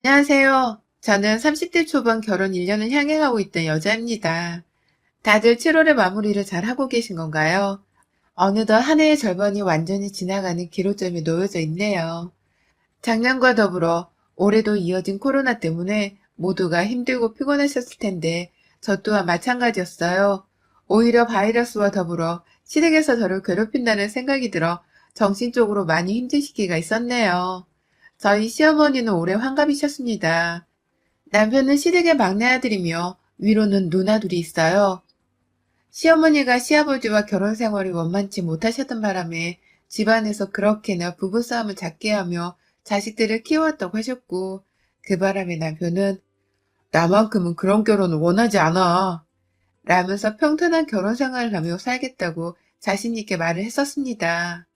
안녕하세요. 저는 30대 초반 결혼 1년을 향해 가고 있던 여자입니다. 다들 7월의 마무리를 잘 하고 계신 건가요? 어느덧 한 해의 절반이 완전히 지나가는 기로점에 놓여져 있네요. 작년과 더불어 올해도 이어진 코로나 때문에 모두가 힘들고 피곤하셨을 텐데 저 또한 마찬가지였어요. 오히려 바이러스와 더불어 시댁에서 저를 괴롭힌다는 생각이 들어 정신적으로 많이 힘든 시기가 있었네요. 저희 시어머니는 올해 환갑이셨습니다. 남편은 시댁의 막내 아들이며 위로는 누나 둘이 있어요. 시어머니가 시아버지와 결혼 생활이 원만치 못하셨던 바람에 집안에서 그렇게나 부부싸움을 잦게 하며 자식들을 키워왔다고 하셨고, 그 바람에 남편은 나만큼은 그런 결혼을 원하지 않아 라면서 평탄한 결혼 생활을 하며 살겠다고 자신있게 말을 했었습니다.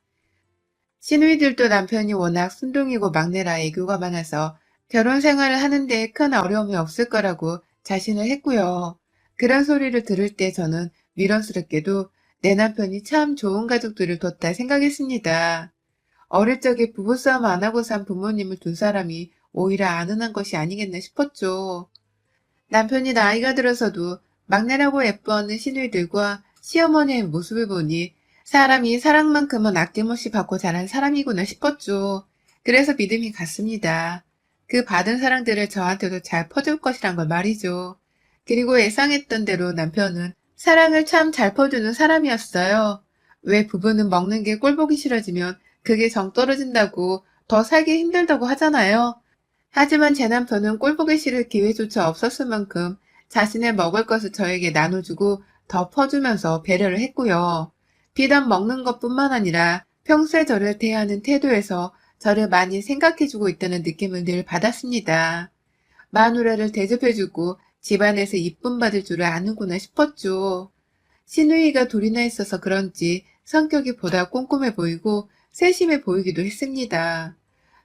시누이들도 남편이 워낙 순둥이고 막내라 애교가 많아서 결혼 생활을 하는데 큰 어려움이 없을 거라고 자신을 했고요. 그런 소리를 들을 때 저는 미련스럽게도 내 남편이 참 좋은 가족들을 뒀다 생각했습니다. 어릴 적에 부부싸움 안 하고 산 부모님을 둔 사람이 오히려 안 흔한 것이 아니겠나 싶었죠. 남편이 나이가 들어서도 막내라고 예뻐하는 시누이들과 시어머니의 모습을 보니 사람이 사랑만큼은 아낌없이 받고 자란 사람이구나 싶었죠. 그래서 믿음이 갔습니다. 그 받은 사랑들을 저한테도 잘 퍼줄 것이란 걸 말이죠. 그리고 예상했던 대로 남편은 사랑을 참 잘 퍼주는 사람이었어요. 왜 부부는 먹는 게 꼴보기 싫어지면 그게 정 떨어진다고 더 살기 힘들다고 하잖아요. 하지만 제 남편은 꼴보기 싫을 기회조차 없었을 만큼 자신의 먹을 것을 저에게 나눠주고 더 퍼주면서 배려를 했고요. 비단 먹는 것뿐만 아니라 평소에 저를 대하는 태도에서 저를 많이 생각해주고 있다는 느낌을 늘 받았습니다. 마누라를 대접해주고 집안에서 이쁨 받을 줄을 아는구나 싶었죠. 시누이가 둘이나 있어서 그런지 성격이 보다 꼼꼼해 보이고 세심해 보이기도 했습니다.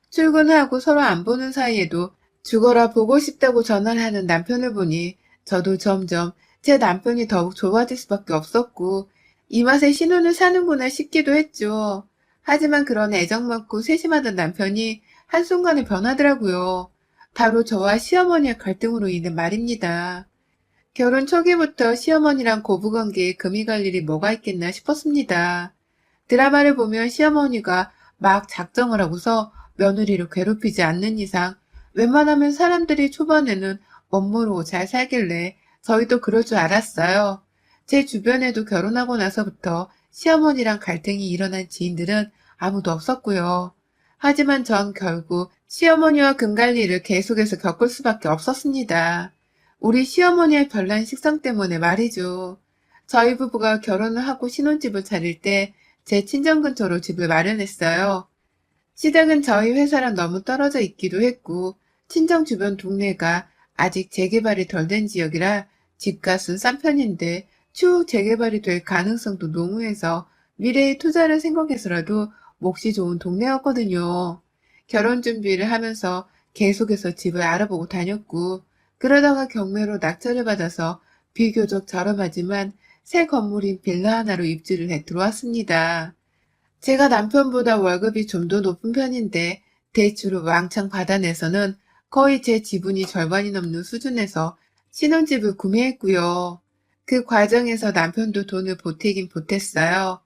출근하고 서로 안 보는 사이에도 죽어라 보고 싶다고 전화를 하는 남편을 보니 저도 점점 제 남편이 더욱 좋아질 수밖에 없었고 이 맛에 신혼을 사는구나 싶기도 했죠. 하지만 그런 애정 많고 세심하던 남편이 한순간에 변하더라고요. 바로 저와 시어머니의 갈등으로 인해 말입니다. 결혼 초기부터 시어머니랑 고부관계에 금이 갈 일이 뭐가 있겠나 싶었습니다. 드라마를 보면 시어머니가 막 작정을 하고서 며느리를 괴롭히지 않는 이상 웬만하면 사람들이 초반에는 멋모르고 잘 살길래 저희도 그럴 줄 알았어요. 제 주변에도 결혼하고 나서부터 시어머니랑 갈등이 일어난 지인들은 아무도 없었고요. 하지만 전 결국 시어머니와 금갈리를 계속해서 겪을 수밖에 없었습니다. 우리 시어머니의 별난 식성 때문에 말이죠. 저희 부부가 결혼을 하고 신혼집을 차릴 때 제 친정 근처로 집을 마련했어요. 시댁은 저희 회사랑 너무 떨어져 있기도 했고 친정 주변 동네가 아직 재개발이 덜 된 지역이라 집값은 싼 편인데 추후 재개발이 될 가능성도 농후해서 미래의 투자를 생각해서라도 몫이 좋은 동네였거든요. 결혼 준비를 하면서 계속해서 집을 알아보고 다녔고 그러다가 경매로 낙찰을 받아서 비교적 저렴하지만 새 건물인 빌라 하나로 입주를 해 들어왔습니다. 제가 남편보다 월급이 좀 더 높은 편인데 대출을 왕창 받아내서는 거의 제 지분이 절반이 넘는 수준에서 신혼집을 구매했고요. 그 과정에서 남편도 돈을 보태긴 보탰어요.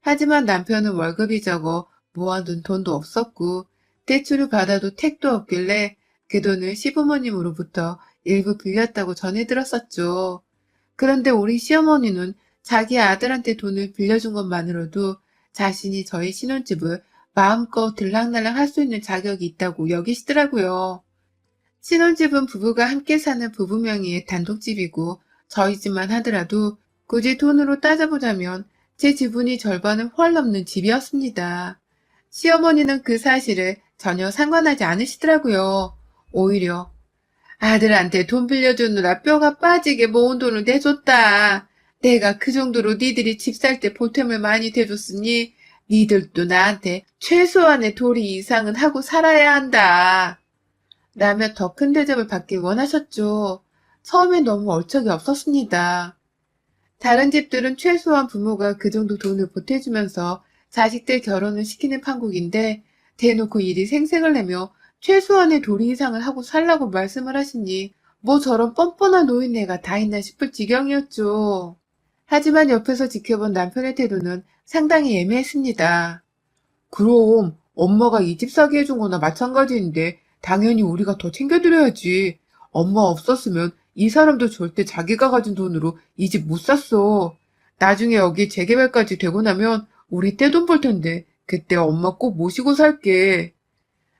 하지만 남편은 월급이 적어 모아둔 돈도 없었고 대출을 받아도 택도 없길래 그 돈을 시부모님으로부터 일부 빌렸다고 전해 들었었죠. 그런데 우리 시어머니는 자기 아들한테 돈을 빌려준 것만으로도 자신이 저희 신혼집을 마음껏 들락날락 할 수 있는 자격이 있다고 여기시더라고요. 신혼집은 부부가 함께 사는 부부 명의의 단독집이고 저희 집만 하더라도 굳이 돈으로 따져보자면 제 지분이 절반을 훨 넘는 집이었습니다. 시어머니는 그 사실을 전혀 상관하지 않으시더라고요. 오히려 아들한테 돈 빌려주느라 뼈가 빠지게 모은 돈을 내줬다. 내가 그 정도로 니들이 집 살 때 보탬을 많이 대줬으니 니들도 나한테 최소한의 도리 이상은 하고 살아야 한다. 라며 더 큰 대접을 받길 원하셨죠. 처음엔 너무 얼척이 없었습니다. 다른 집들은 최소한 부모가 그 정도 돈을 보태주면서 자식들 결혼을 시키는 판국인데 대놓고 일이 생색을 내며 최소한의 도리 이상을 하고 살라고 말씀을 하시니 뭐 저런 뻔뻔한 노인네가 다 있나 싶을 지경이었죠. 하지만 옆에서 지켜본 남편의 태도는 상당히 애매했습니다. 그럼 엄마가 이 집 사게 해준 거나 마찬가지인데 당연히 우리가 더 챙겨드려야지. 엄마 없었으면 이 사람도 절대 자기가 가진 돈으로 이 집 못 샀어. 나중에 여기 재개발까지 되고 나면 우리 떼돈 벌 텐데 그때 엄마 꼭 모시고 살게.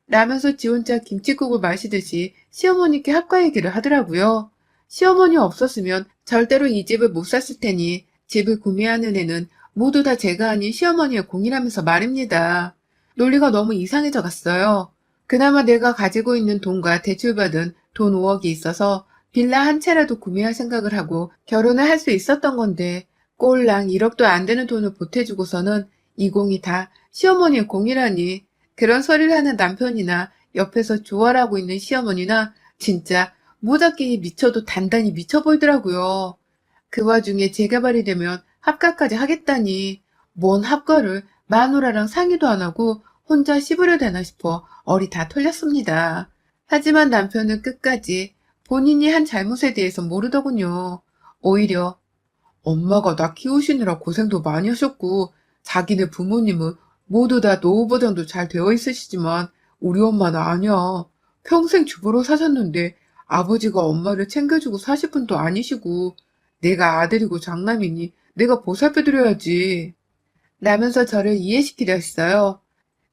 라면서 지 혼자 김칫국을 마시듯이 시어머니께 합가 얘기를 하더라고요. 시어머니 없었으면 절대로 이 집을 못 샀을 테니 집을 구매하는 애는 모두 다 제가 아닌 시어머니의 공이라면서 말입니다. 논리가 너무 이상해져 갔어요. 그나마 내가 가지고 있는 돈과 대출받은 돈 5억이 있어서 빌라 한 채라도 구매할 생각을 하고 결혼을 할 수 있었던 건데 꼴랑 1억도 안 되는 돈을 보태주고서는 이 공이 다 시어머니의 공이라니. 그런 소리를 하는 남편이나 옆에서 조언하고 있는 시어머니나 진짜 모자끼리 미쳐도 단단히 미쳐 보이더라고요. 그 와중에 재개발이 되면 합가까지 하겠다니 뭔 합가를 마누라랑 상의도 안 하고 혼자 씹으려 되나 싶어 얼이 다 털렸습니다. 하지만 남편은 끝까지 본인이 한 잘못에 대해서 모르더군요. 오히려 엄마가 나 키우시느라 고생도 많이 하셨고 자기네 부모님은 모두 다 노후 보장도 잘 되어 있으시지만 우리 엄마는 아니야. 평생 주부로 사셨는데 아버지가 엄마를 챙겨주고 사실 분도 아니시고 내가 아들이고 장남이니 내가 보살펴드려야지. 라면서 저를 이해시키려 했어요.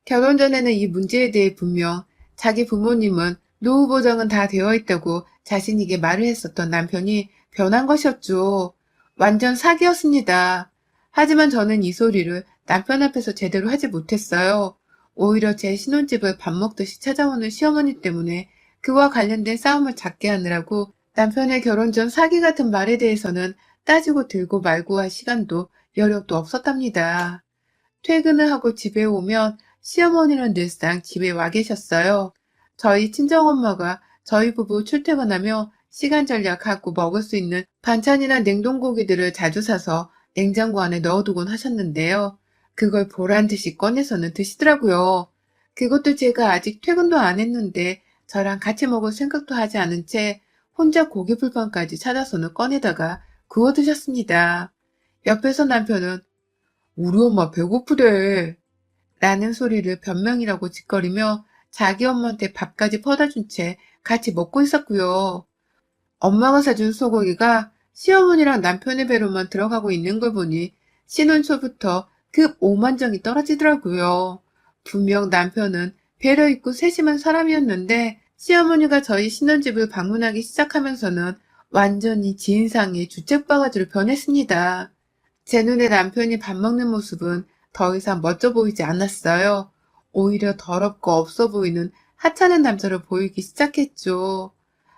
결혼 전에는 이 문제에 대해 분명 자기 부모님은 노후 보장은 다 되어 있다고 자신있게 말을 했었던 남편이 변한 것이었죠. 완전 사기였습니다. 하지만 저는 이 소리를 남편 앞에서 제대로 하지 못했어요. 오히려 제 신혼집을 밥 먹듯이 찾아오는 시어머니 때문에 그와 관련된 싸움을 작게 하느라고 남편의 결혼 전 사기 같은 말에 대해서는 따지고 들고 말고 할 시간도 여력도 없었답니다. 퇴근을 하고 집에 오면 시어머니는 늘상 집에 와 계셨어요. 저희 친정엄마가 저희 부부 출퇴근하며 시간 전략하고 먹을 수 있는 반찬이나 냉동고기들을 자주 사서 냉장고 안에 넣어두곤 하셨는데요. 그걸 보란 듯이 꺼내서는 드시더라고요. 그것도 제가 아직 퇴근도 안 했는데 저랑 같이 먹을 생각도 하지 않은 채 혼자 고기 불판까지 찾아서는 꺼내다가 구워 드셨습니다. 옆에서 남편은 우리 엄마 배고프대 라는 소리를 변명이라고 짓거리며 자기 엄마한테 밥까지 퍼다 준 채 같이 먹고 있었고요. 엄마가 사준 소고기가 시어머니랑 남편의 배로만 들어가고 있는 걸 보니 신혼 초부터 급 오만정이 떨어지더라고요. 분명 남편은 배려 있고 세심한 사람이었는데 시어머니가 저희 신혼집을 방문하기 시작하면서는 완전히 지인상의 주책바가지로 변했습니다. 제 눈에 남편이 밥 먹는 모습은 더 이상 멋져 보이지 않았어요. 오히려 더럽고 없어 보이는 하찮은 남자로 보이기 시작했죠.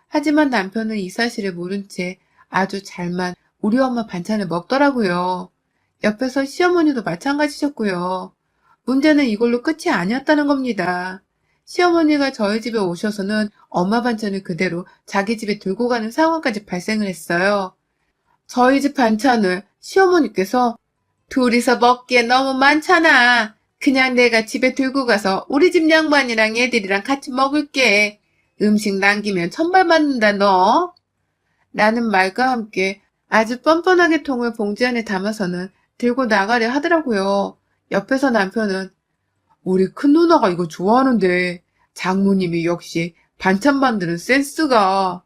하지만 남편은 이 사실을 모른 채 아주 잘만 우리 엄마 반찬을 먹더라고요. 옆에서 시어머니도 마찬가지셨고요. 문제는 이걸로 끝이 아니었다는 겁니다. 시어머니가 저희 집에 오셔서는 엄마 반찬을 그대로 자기 집에 들고 가는 상황까지 발생을 했어요. 저희 집 반찬을 시어머니께서 둘이서 먹기에 너무 많잖아. 그냥 내가 집에 들고 가서 우리 집 양반이랑 애들이랑 같이 먹을게. 음식 남기면 천벌 받는다 너. 라는 말과 함께 아주 뻔뻔하게 통을 봉지 안에 담아서는 들고 나가려 하더라고요. 옆에서 남편은 우리 큰 누나가 이거 좋아하는데 장모님이 역시 반찬 만드는 센스가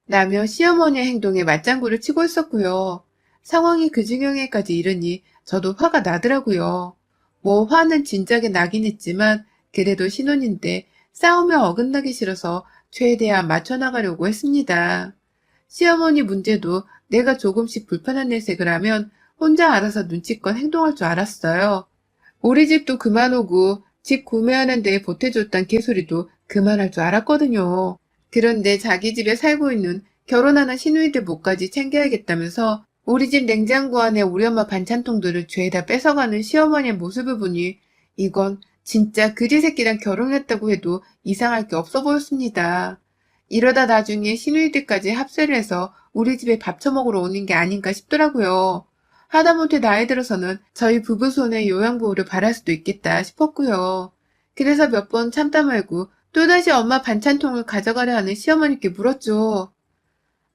라며 시어머니의 행동에 맞장구를 치고 있었고요. 상황이 그 지경에까지 이르니 저도 화가 나더라고요. 뭐 화는 진작에 나긴 했지만 그래도 신혼인데 싸우며 어긋나기 싫어서 최대한 맞춰나가려고 했습니다. 시어머니 문제도 내가 조금씩 불편한 내색을 하면 혼자 알아서 눈치껏 행동할 줄 알았어요. 우리 집도 그만 오고 집 구매하는 데에 보태줬단 개소리도 그만할 줄 알았거든요. 그런데 자기 집에 살고 있는 결혼하는 시누이들 목까지 챙겨야겠다면서 우리 집 냉장고 안에 우리 엄마 반찬통들을 죄다 뺏어가는 시어머니의 모습을 보니 이건 진짜 그지 새끼랑 결혼했다고 해도 이상할 게 없어 보였습니다. 이러다 나중에 시누이들까지 합세를 해서 우리 집에 밥 처먹으러 오는 게 아닌가 싶더라고요. 하다못해 나이 들어서는 저희 부부 손에 요양보호를 바랄 수도 있겠다 싶었고요. 그래서 몇 번 참다 말고 또다시 엄마 반찬통을 가져가려 하는 시어머니께 물었죠.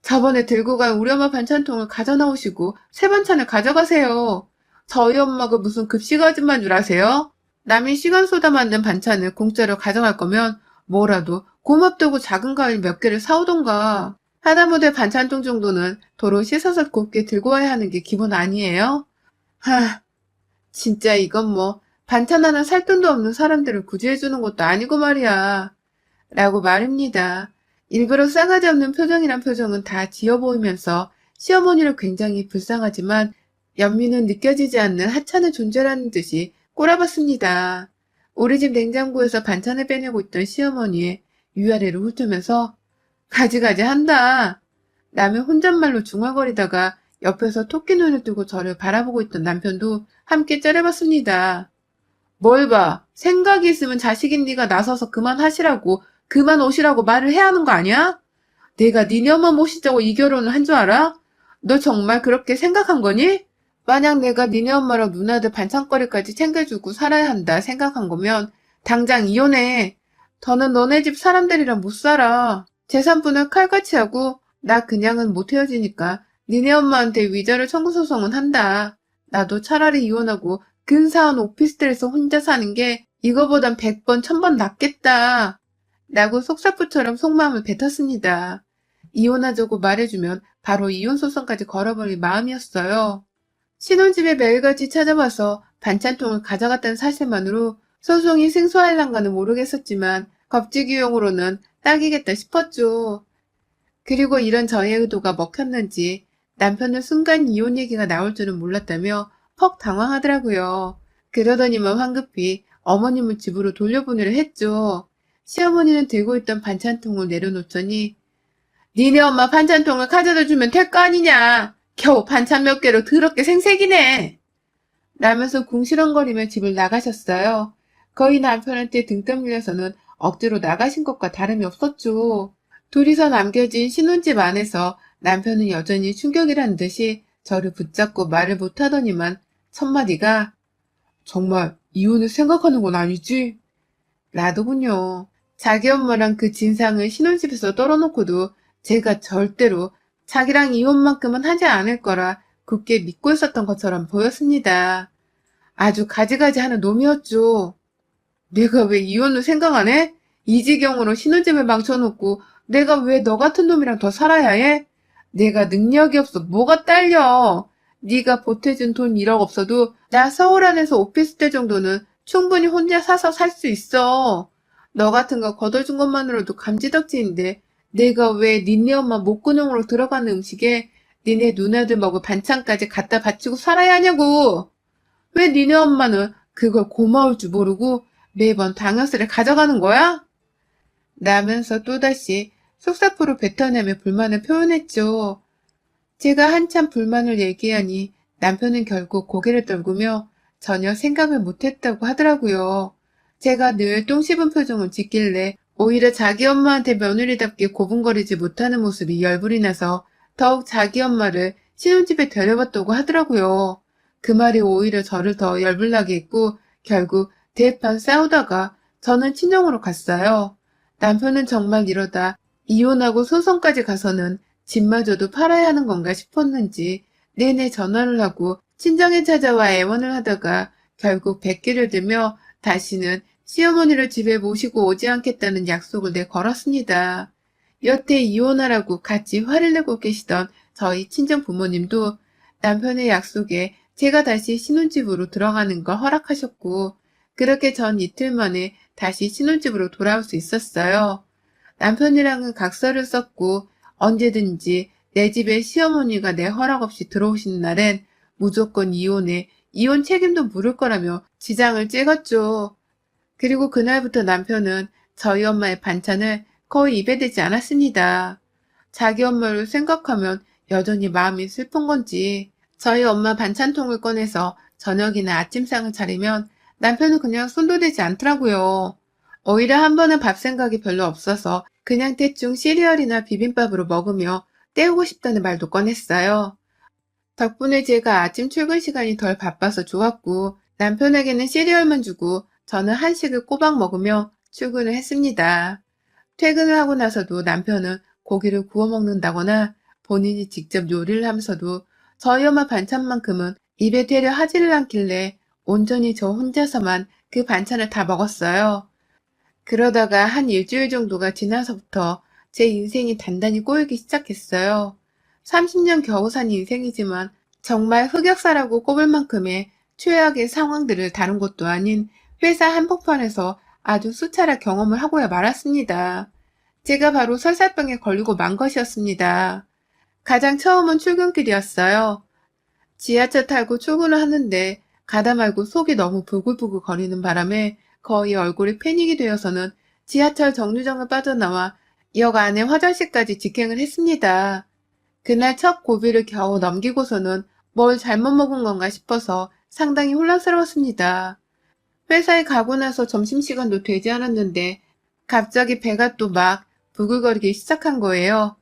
저번에 들고 간 우리 엄마 반찬통을 가져 나오시고 새 반찬을 가져가세요. 저희 엄마가 무슨 급식 아줌마인 줄 아세요? 남이 시간 쏟아 만든 반찬을 공짜로 가져갈 거면 뭐라도 고맙다고 작은 과일 몇 개를 사오던가. 하다못해 반찬통 정도는 도로 씻어서 곱게 들고 와야 하는 게 기본 아니에요? 진짜 이건 뭐 반찬 하나 살 돈도 없는 사람들을 구제해주는 것도 아니고 말이야. 라고 말입니다. 일부러 싸가지 없는 표정이란 표정은 다 지어 보이면서 시어머니를 굉장히 불쌍하지만 연민은 느껴지지 않는 하찮은 존재라는 듯이 꼬라봤습니다. 우리 집 냉장고에서 반찬을 빼내고 있던 시어머니의 위아래를 훑으면서 가지가지 한다. 라며 혼잣말로 중얼거리다가 옆에서 토끼 눈을 뜨고 저를 바라보고 있던 남편도 함께 째려봤습니다. 뭘 봐. 생각이 있으면 자식인 네가 나서서 그만하시라고 그만 오시라고 말을 해야 하는 거 아니야? 내가 니네 엄마 모시자고 이 결혼을 한 줄 알아? 너 정말 그렇게 생각한 거니? 만약 내가 니네 엄마랑 누나들 반찬거리까지 챙겨주고 살아야 한다 생각한 거면 당장 이혼해. 더는 너네 집 사람들이랑 못 살아. 재산분을 칼같이 하고 나 그냥은 못 헤어지니까 니네 엄마한테 위자료 청구 소송은 한다. 나도 차라리 이혼하고 근사한 오피스텔에서 혼자 사는 게 이거보단 100번, 1000번 낫겠다. 라고 속사포처럼 속마음을 뱉었습니다. 이혼하자고 말해주면 바로 이혼소송까지 걸어버릴 마음이었어요. 신혼집에 매일같이 찾아와서 반찬통을 가져갔다는 사실만으로 소송이 승소할란가는 모르겠었지만 겁지기용으로는 딱이겠다 싶었죠. 그리고 이런 저의 의도가 먹혔는지 남편은 순간 이혼 얘기가 나올 줄은 몰랐다며 퍽 당황하더라고요. 그러더니만 황급히 어머님을 집으로 돌려보내려 했죠. 시어머니는 들고 있던 반찬통을 내려놓더니 니네 엄마 반찬통을 가져다 주면 될 거 아니냐. 겨우 반찬 몇 개로 더럽게 생색이네. 라면서 궁시렁거리며 집을 나가셨어요. 거의 남편한테 등 떠밀려서는 억지로 나가신 것과 다름이 없었죠. 둘이서 남겨진 신혼집 안에서 남편은 여전히 충격이라는 듯이 저를 붙잡고 말을 못하더니만 첫마디가 정말 이혼을 생각하는 건 아니지? 라더군요. 자기 엄마랑 그 진상을 신혼집에서 떨어놓고도 제가 절대로 자기랑 이혼만큼은 하지 않을 거라 굳게 믿고 있었던 것처럼 보였습니다. 아주 가지가지 하는 놈이었죠. 내가 왜 이혼을 생각 안 해? 이 지경으로 신혼집을 망쳐놓고 내가 왜 너 같은 놈이랑 더 살아야 해? 내가 능력이 없어 뭐가 딸려? 네가 보태준 돈 1억 없어도 나 서울 안에서 오피스텔 정도는 충분히 혼자 사서 살 수 있어. 너 같은 거 거둬준 것만으로도 감지덕지인데 내가 왜 니네 엄마 목구멍으로 들어가는 음식에 니네 누나들 먹을 반찬까지 갖다 바치고 살아야 하냐고. 왜 니네 엄마는 그걸 고마울 줄 모르고 매번 당연스레 가져가는 거야? 라면서 또다시 속사포로 뱉어내며 불만을 표현했죠. 제가 한참 불만을 얘기하니 남편은 결국 고개를 떨구며 전혀 생각을 못했다고 하더라고요. 제가 늘 똥 씹은 표정을 짓길래 오히려 자기 엄마한테 며느리답게 고분거리지 못하는 모습이 열불이 나서 더욱 자기 엄마를 신혼집에 데려왔다고 하더라고요. 그 말이 오히려 저를 더 열불나게 했고 결국 대판 싸우다가 저는 친정으로 갔어요. 남편은 정말 이러다 이혼하고 소송까지 가서는 집마저도 팔아야 하는 건가 싶었는지 내내 전화를 하고 친정에 찾아와 애원을 하다가 결국 백기를 들며 다시는 시어머니를 집에 모시고 오지 않겠다는 약속을 내걸었습니다. 여태 이혼하라고 같이 화를 내고 계시던 저희 친정 부모님도 남편의 약속에 제가 다시 신혼집으로 들어가는 걸 허락하셨고 그렇게 전 이틀 만에 다시 신혼집으로 돌아올 수 있었어요. 남편이랑은 각서를 썼고 언제든지 내 집에 시어머니가 내 허락 없이 들어오시는 날엔 무조건 이혼해 이혼 책임도 물을 거라며 지장을 찍었죠. 그리고 그날부터 남편은 저희 엄마의 반찬을 거의 입에 대지 않았습니다. 자기 엄마를 생각하면 여전히 마음이 슬픈 건지 저희 엄마 반찬통을 꺼내서 저녁이나 아침상을 차리면 남편은 그냥 손도 대지 않더라고요. 오히려 한 번은 밥 생각이 별로 없어서 그냥 대충 시리얼이나 비빔밥으로 먹으며 때우고 싶다는 말도 꺼냈어요. 덕분에 제가 아침 출근 시간이 덜 바빠서 좋았고 남편에게는 시리얼만 주고 저는 한식을 꼬박 먹으며 출근을 했습니다. 퇴근을 하고 나서도 남편은 고기를 구워 먹는다거나 본인이 직접 요리를 하면서도 저희 엄마 반찬만큼은 입에 대려 하지를 않길래 온전히 저 혼자서만 그 반찬을 다 먹었어요. 그러다가 한 일주일 정도가 지나서부터 제 인생이 단단히 꼬이기 시작했어요. 30년 겨우 산 인생이지만 정말 흑역사라고 꼽을 만큼의 최악의 상황들을 다룬 것도 아닌 회사 한복판에서 아주 수차례 경험을 하고야 말았습니다. 제가 바로 설사병에 걸리고 만 것이었습니다. 가장 처음은 출근길이었어요. 지하철 타고 출근을 하는데 가다 말고 속이 너무 부글부글 거리는 바람에 거의 얼굴이 패닉이 되어서는 지하철 정류장을 빠져나와 역 안에 화장실까지 직행을 했습니다. 그날 첫 고비를 겨우 넘기고서는 뭘 잘못 먹은 건가 싶어서 상당히 혼란스러웠습니다. 회사에 가고 나서 점심시간도 되지 않았는데 갑자기 배가 또 막 부글거리기 시작한 거예요.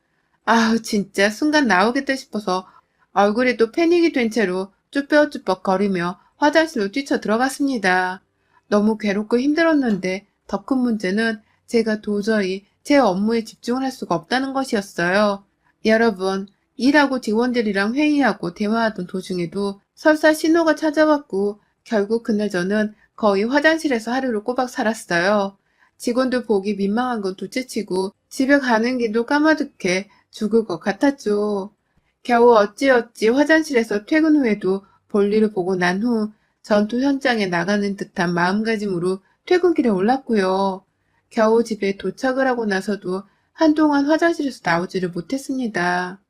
아우 진짜 순간 나오겠다 싶어서 얼굴이 또 패닉이 된 채로 쭈뼛쭈뼛 거리며 화장실로 뛰쳐 들어갔습니다. 너무 괴롭고 힘들었는데 더 큰 문제는 제가 도저히 제 업무에 집중을 할 수가 없다는 것이었어요. 여러분, 일하고 직원들이랑 회의하고 대화하던 도중에도 설사 신호가 찾아왔고 결국 그날 저는 거의 화장실에서 하루를 꼬박 살았어요. 직원들 보기 민망한 건 둘째치고 집에 가는 길도 까마득해 죽을 것 같았죠. 겨우 어찌어찌 화장실에서 퇴근 후에도 볼일을 보고 난 후 전투 현장에 나가는 듯한 마음가짐으로 퇴근길에 올랐고요. 겨우 집에 도착을 하고 나서도 한동안 화장실에서 나오지를 못했습니다.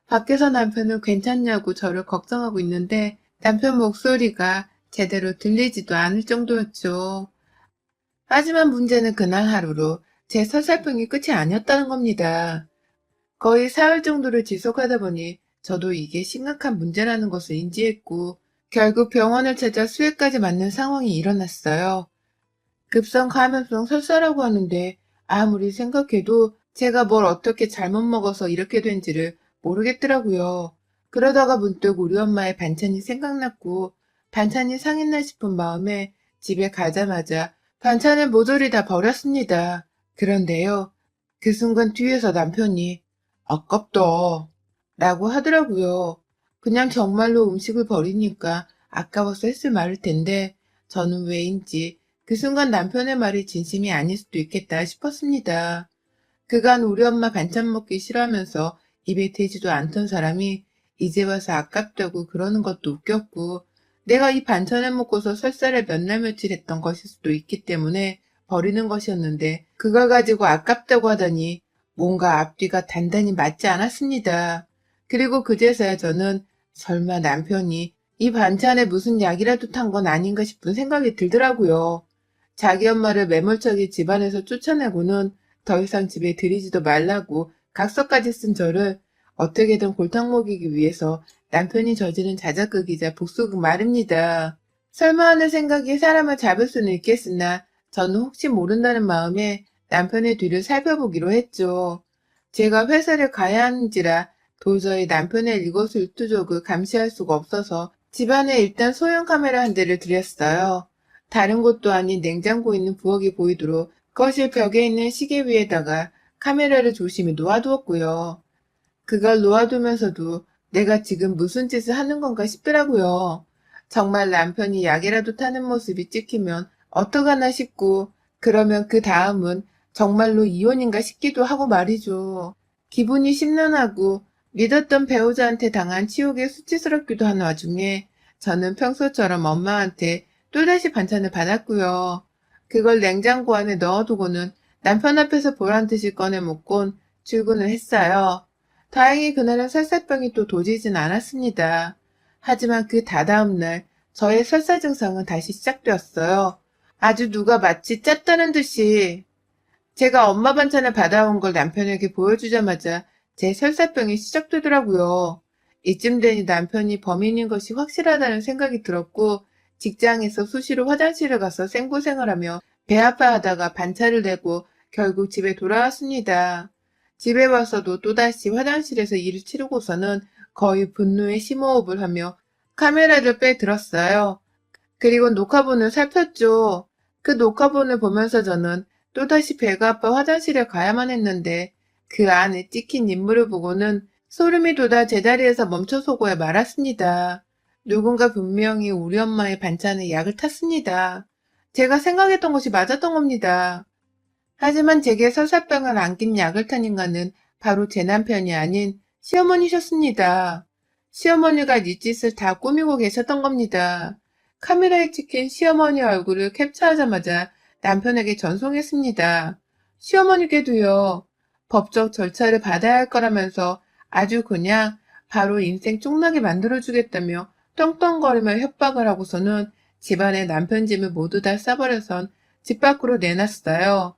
밖에서 남편은 괜찮냐고 저를 걱정하고 있는데 남편 목소리가 제대로 들리지도 않을 정도였죠. 하지만 문제는 그날 하루로 제 설사병이 끝이 아니었다는 겁니다. 거의 사흘 정도를 지속하다 보니 저도 이게 심각한 문제라는 것을 인지했고 결국 병원을 찾아 수액까지 맞는 상황이 일어났어요. 급성 감염성 설사라고 하는데 아무리 생각해도 제가 뭘 어떻게 잘못 먹어서 이렇게 된지를 모르겠더라고요. 그러다가 문득 우리 엄마의 반찬이 생각났고 반찬이 상했나 싶은 마음에 집에 가자마자 반찬을 모조리 다 버렸습니다. 그런데요, 그 순간 뒤에서 남편이 아깝다 라고 하더라고요. 그냥 정말로 음식을 버리니까 아까워서 했을 말일 텐데 저는 왜인지 그 순간 남편의 말이 진심이 아닐 수도 있겠다 싶었습니다. 그간 우리 엄마 반찬 먹기 싫어하면서 입에 대지도 않던 사람이 이제 와서 아깝다고 그러는 것도 웃겼고 내가 이 반찬을 먹고서 설사를 몇 날 며칠 했던 것일 수도 있기 때문에 버리는 것이었는데 그걸 가지고 아깝다고 하다니 뭔가 앞뒤가 단단히 맞지 않았습니다. 그리고 그제서야 저는 설마 남편이 이 반찬에 무슨 약이라도 탄 건 아닌가 싶은 생각이 들더라고요. 자기 엄마를 매몰차게 집안에서 쫓아내고는 더 이상 집에 들이지도 말라고 각서까지 쓴 저를 어떻게든 골탕 먹이기 위해서 남편이 저지른 자작극이자 복수극 말입니다. 설마 하는 생각이 사람을 잡을 수는 있겠으나 저는 혹시 모른다는 마음에 남편의 뒤를 살펴보기로 했죠. 제가 회사를 가야 하는지라 도저히 남편의 일거수일투족을 감시할 수가 없어서 집안에 일단 소형 카메라 한 대를 들였어요. 다른 곳도 아닌 냉장고에 있는 부엌이 보이도록 거실 벽에 있는 시계 위에다가 카메라를 조심히 놓아두었고요. 그걸 놓아두면서도 내가 지금 무슨 짓을 하는 건가 싶더라고요. 정말 남편이 약이라도 타는 모습이 찍히면 어떡하나 싶고 그러면 그 다음은 정말로 이혼인가 싶기도 하고 말이죠. 기분이 심란하고 믿었던 배우자한테 당한 치욕에 수치스럽기도 한 와중에 저는 평소처럼 엄마한테 또다시 반찬을 받았고요. 그걸 냉장고 안에 넣어두고는 남편 앞에서 보란듯이 꺼내 먹곤 출근을 했어요. 다행히 그날은 설사병이 또 도지진 않았습니다. 하지만 그 다다음 날 저의 설사 증상은 다시 시작되었어요. 아주 누가 마치 짰다는 듯이 제가 엄마 반찬을 받아온 걸 남편에게 보여주자마자 제 설사병이 시작되더라고요. 이쯤 되니 남편이 범인인 것이 확실하다는 생각이 들었고 직장에서 수시로 화장실을 가서 생고생을 하며 배 아파하다가 반차를 내고 결국 집에 돌아왔습니다. 집에 와서도 또다시 화장실에서 일을 치르고서는 거의 분노의 심호흡을 하며 카메라를 빼들었어요. 그리고 녹화본을 살폈죠. 그 녹화본을 보면서 저는 또다시 배가 아파 화장실에 가야만 했는데 그 안에 찍힌 인물을 보고는 소름이 돋아 제자리에서 멈춰서고야 말았습니다. 누군가 분명히 우리 엄마의 반찬에 약을 탔습니다. 제가 생각했던 것이 맞았던 겁니다. 하지만 제게 설사병을 안긴 약을 탄 인간은 바로 제 남편이 아닌 시어머니셨습니다. 시어머니가 이 짓을 다 꾸미고 계셨던 겁니다. 카메라에 찍힌 시어머니 얼굴을 캡처하자마자 남편에게 전송했습니다. 시어머니께도요. 법적 절차를 받아야 할 거라면서 아주 그냥 바로 인생 쪽나게 만들어주겠다며 떵떵거리며 협박을 하고서는 집안의 남편 짐을 모두 다 싸버려선 집 밖으로 내놨어요.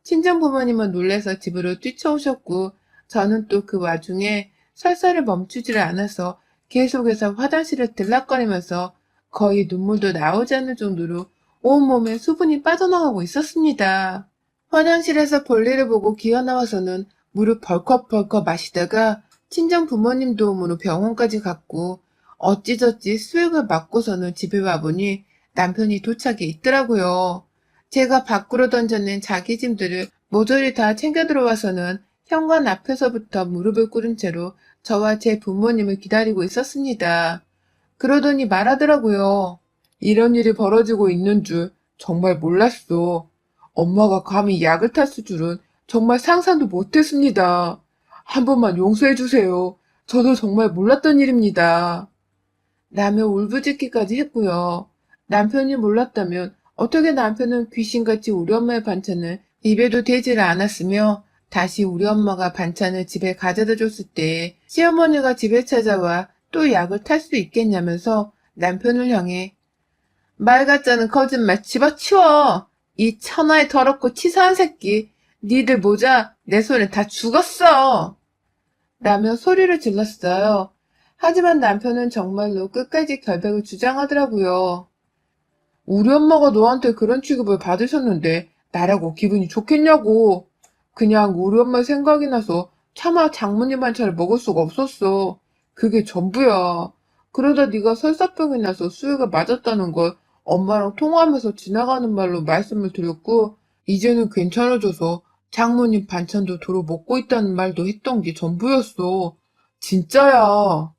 친정 부모님은 놀라서 집으로 뛰쳐오셨고 저는 또 그 와중에 설사를 멈추지를 않아서 계속해서 화장실을 들락거리면서 거의 눈물도 나오지 않을 정도로 온몸에 수분이 빠져나가고 있었습니다. 화장실에서 볼일을 보고 기어나와서는 물을 벌컥벌컥 마시다가 친정 부모님 도움으로 병원까지 갔고 어찌저찌 수액을 맞고서는 집에 와보니 남편이 도착해 있더라고요. 제가 밖으로 던져낸 자기 짐들을 모조리 다 챙겨 들어와서는 현관 앞에서부터 무릎을 꿇은 채로 저와 제 부모님을 기다리고 있었습니다. 그러더니 말하더라고요. 이런 일이 벌어지고 있는 줄 정말 몰랐어. 엄마가 감히 약을 탔을 줄은 정말 상상도 못했습니다. 한 번만 용서해 주세요. 저도 정말 몰랐던 일입니다. 라며 울부짖기까지 했고요. 남편이 몰랐다면 어떻게 남편은 귀신같이 우리 엄마의 반찬을 입에도 대지를 않았으며 다시 우리 엄마가 반찬을 집에 가져다 줬을 때 시어머니가 집에 찾아와 또 약을 탈 수 있겠냐면서 남편을 향해 말 같자는 거짓말 집어치워! 이 천하에 더럽고 치사한 새끼! 니들 모자 내 손에 다 죽었어! 라며 소리를 질렀어요. 하지만 남편은 정말로 끝까지 결백을 주장하더라고요. 우리 엄마가 너한테 그런 취급을 받으셨는데 나라고 기분이 좋겠냐고. 그냥 우리 엄마 생각이 나서 차마 장모님 반찬을 먹을 수가 없었어. 그게 전부야. 그러다 네가 설사병이 나서 수혜가 맞았다는 걸 엄마랑 통화하면서 지나가는 말로 말씀을 드렸고 이제는 괜찮아져서 장모님 반찬도 도로 먹고 있다는 말도 했던 게 전부였어. 진짜야.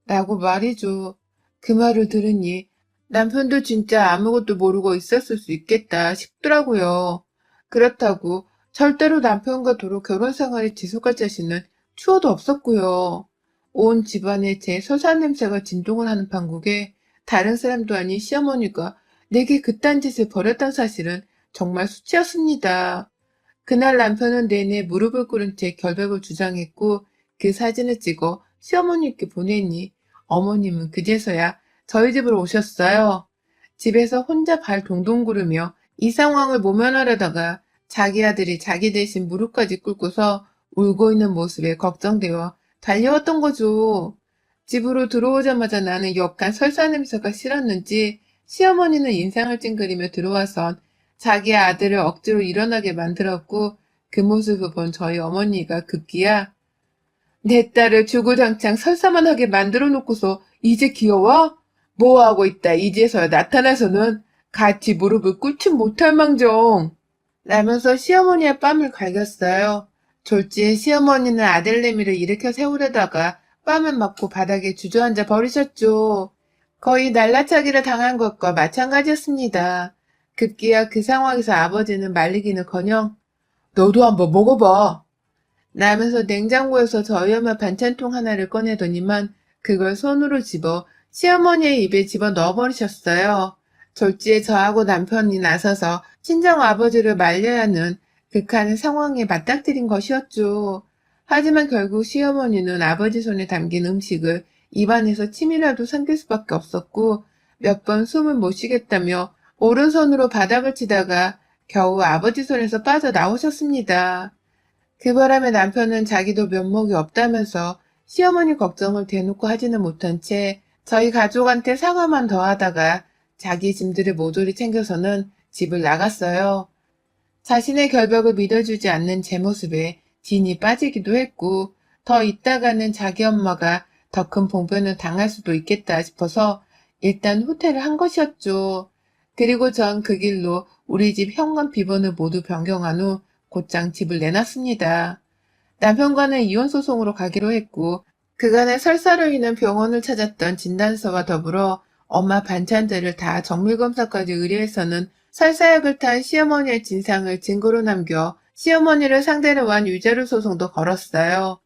라고 말이죠. 그 말을 들으니 남편도 진짜 아무것도 모르고 있었을 수 있겠다 싶더라고요. 그렇다고 절대로 남편과 도로 결혼 생활을 지속할 자신은 추워도 없었고요. 온 집안에 제 서사 냄새가 진동을 하는 판국에 다른 사람도 아닌 시어머니가 내게 그딴 짓을 벌였던 사실은 정말 수치였습니다. 그날 남편은 내내 무릎을 꿇은 채 결백을 주장했고 그 사진을 찍어 시어머니께 보내니 어머님은 그제서야 저희 집으로 오셨어요. 집에서 혼자 발 동동 구르며 이 상황을 모면하려다가 자기 아들이 자기 대신 무릎까지 꿇고서 울고 있는 모습에 걱정되어 달려왔던 거죠. 집으로 들어오자마자 나는 역한 설사 냄새가 싫었는지 시어머니는 인상을 찡그리며 들어와선 자기 아들을 억지로 일어나게 만들었고 그 모습을 본 저희 어머니가 급기야 내 딸을 주구장창 설사만 하게 만들어 놓고서 이제 귀여워? 뭐하고 있다 이제서야 나타나서는 같이 무릎을 꿇지 못할 망정. 라면서 시어머니의 뺨을 갈겼어요. 졸지에 시어머니는 아들내미를 일으켜 세우려다가 뺨을 맞고 바닥에 주저앉아 버리셨죠. 거의 날라차기를 당한 것과 마찬가지였습니다. 급기야 그 상황에서 아버지는 말리기는커녕 너도 한번 먹어봐. 라면서 냉장고에서 저희 엄마 반찬통 하나를 꺼내더니만 그걸 손으로 집어 시어머니의 입에 집어 넣어버리셨어요. 졸지에 저하고 남편이 나서서 친정 아버지를 말려야 하는 극한의 상황에 맞닥뜨린 것이었죠. 하지만 결국 시어머니는 아버지 손에 담긴 음식을 입안에서 침이라도 삼킬 수밖에 없었고 몇 번 숨을 못 쉬겠다며 오른손으로 바닥을 치다가 겨우 아버지 손에서 빠져나오셨습니다. 그 바람에 남편은 자기도 면목이 없다면서 시어머니 걱정을 대놓고 하지는 못한 채 저희 가족한테 사과만 더하다가 자기 짐들을 모조리 챙겨서는 집을 나갔어요. 자신의 결벽을 믿어주지 않는 제 모습에 진이 빠지기도 했고 더 있다가는 자기 엄마가 더 큰 봉변을 당할 수도 있겠다 싶어서 일단 후퇴를 한 것이었죠. 그리고 전 그 길로 우리 집 현관 비번을 모두 변경한 후 곧장 집을 내놨습니다. 남편과는 이혼 소송으로 가기로 했고 그간의 설사로 인한 병원을 찾았던 진단서와 더불어 엄마 반찬들을 다 정밀검사까지 의뢰해서는 설사약을 탄 시어머니의 진상을 증거로 남겨 시어머니를 상대로 한 위자료 소송도 걸었어요.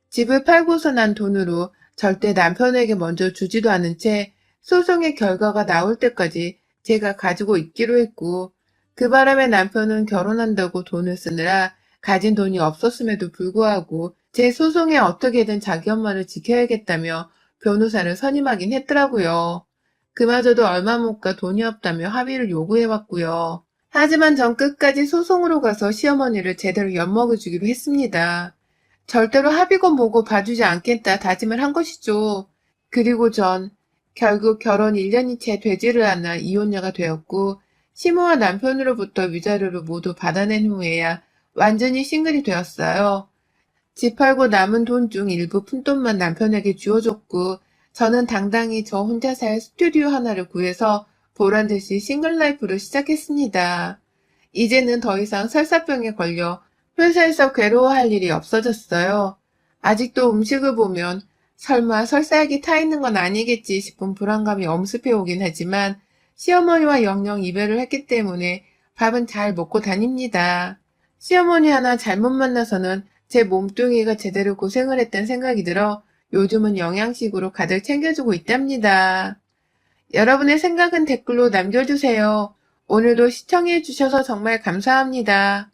집을 팔고서 난 돈으로 절대 남편에게 먼저 주지도 않은 채 소송의 결과가 나올 때까지 제가 가지고 있기로 했고, 그 바람에 남편은 결혼한다고 돈을 쓰느라 가진 돈이 없었음에도 불구하고 제 소송에 어떻게든 자기 엄마를 지켜야겠다며 변호사를 선임하긴 했더라고요. 그마저도 얼마 못 가 돈이 없다며 합의를 요구해왔고요. 하지만 전 끝까지 소송으로 가서 시어머니를 제대로 엿먹여주기로 했습니다. 절대로 합의고 뭐고 봐주지 않겠다 다짐을 한 것이죠. 그리고 전 결국 결혼 1년이 채 되지를 않아 이혼녀가 되었고 시모와 남편으로부터 위자료를 모두 받아낸 후에야 완전히 싱글이 되었어요. 집 팔고 남은 돈 중 일부 푼돈만 남편에게 쥐어줬고 저는 당당히 저 혼자 살 스튜디오 하나를 구해서 보란듯이 싱글 라이프를 시작했습니다. 이제는 더 이상 설사병에 걸려 회사에서 괴로워할 일이 없어졌어요. 아직도 음식을 보면 설마 설사약이 타 있는 건 아니겠지 싶은 불안감이 엄습해 오긴 하지만 시어머니와 영영 이별을 했기 때문에 밥은 잘 먹고 다닙니다. 시어머니 하나 잘못 만나서는 제 몸뚱이가 제대로 고생을 했다는 생각이 들어 요즘은 영양식으로 가득 챙겨주고 있답니다. 여러분의 생각은 댓글로 남겨주세요. 오늘도 시청해주셔서 정말 감사합니다.